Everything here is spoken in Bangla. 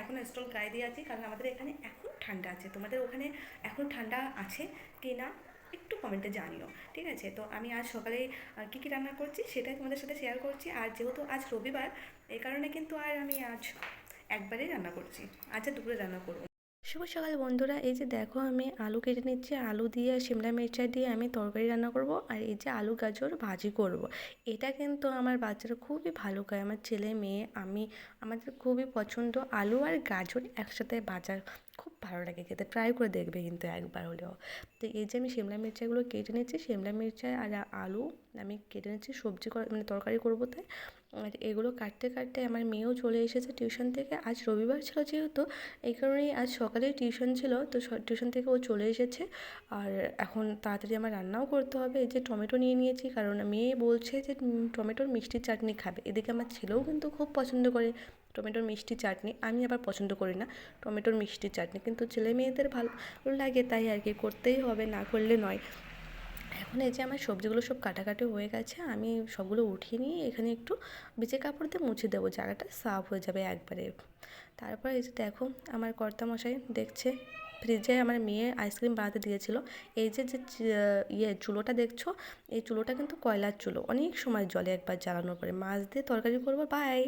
এখন স্টল গায়ে দিয়ে আছি, কারণ আমাদের এখানে এখন ঠান্ডা আছে। তোমাদের ওখানে এখন ঠান্ডা আছে কি না একটু কমেন্টে জানিও, ঠিক আছে? তো আমি আজ সকালে কী কী রান্না করছি সেটাই তোমাদের সাথে শেয়ার করছি। আর যেহেতু আজ রবিবার, এই কারণে কিন্তু আর আমি আজ একবারেই রান্না করছি, আজ আর দুপুরে রান্না করবো। শুভ সকাল বন্ধুরা, এই যে দেখো আমি আলু কেটে নিচ্ছি, আলু দিয়ে সিমলা মির্চা দিয়ে আমি তরকারি রান্না করব। আর এই যে আলু গাজর ভাজি করব। এটা কিন্তু আমার বাচ্চারা খুবই ভালো খায়, আমার ছেলে মেয়ে আমি, আমাদের খুবই পছন্দ। আলু আর গাজর একসাথে ভাজা খুব ভালো লাগে খেতে, ট্রাই করে দেখবে কিন্তু একবার হলেও। তো এই যে আমি সিমলা মির্চাগুলো কেটে নিচ্ছি, সিমলা মির্চা আর আলু আমি কেটে নিচ্ছি সবজি মানে তরকারি করবো তাই। আর এগুলো কাটতে কাটতে আমার মেয়েও চলে এসেছে টিউশন থেকে। আজ রবিবার ছিল যেহেতু, এই কারণেই আজ সকালেই টিউশন ছিল, তো টিউশন থেকে ও চলে এসেছে। আর এখন তাড়াতাড়ি আমার রান্নাও করতে হবে। এই যে টমেটো নিয়ে নিয়েছি, কারণ মেয়ে বলছে যে টমেটোর মিষ্টি চাটনি খাবে। এদিকে আমার ছেলেও কিন্তু খুব পছন্দ করে টমেটোর মিষ্টি চাটনি, আমি আবার পছন্দ করি না টমেটোর মিষ্টি চাটনি, কিন্তু ছেলে মেয়েদের ভালো লাগে তাই আর কি, করতেই হবে, না করলে নয়। এখন এই যে আমার সবজিগুলো সব কাটাকাটি হয়ে গেছে, আমি সবগুলো উঠিয়ে নিয়ে এখানে একটু ভিজে কাপড় দিয়ে মুছে দেবো, জায়গাটা সাফ হয়ে যাবে একবারে। তারপর এই যে দেখো আমার কর্তামশাই দেখছে, ফ্রিজে আমার মেয়ে আইসক্রিম বানাতে দিয়েছিল। এই যে যে চুলোটা দেখছো, এই চুলোটা কিন্তু কয়লার চুলো, অনেক সময় জলে একবার জ্বালানোর পরে। মাছ দিয়ে তরকারি করবো, বাই।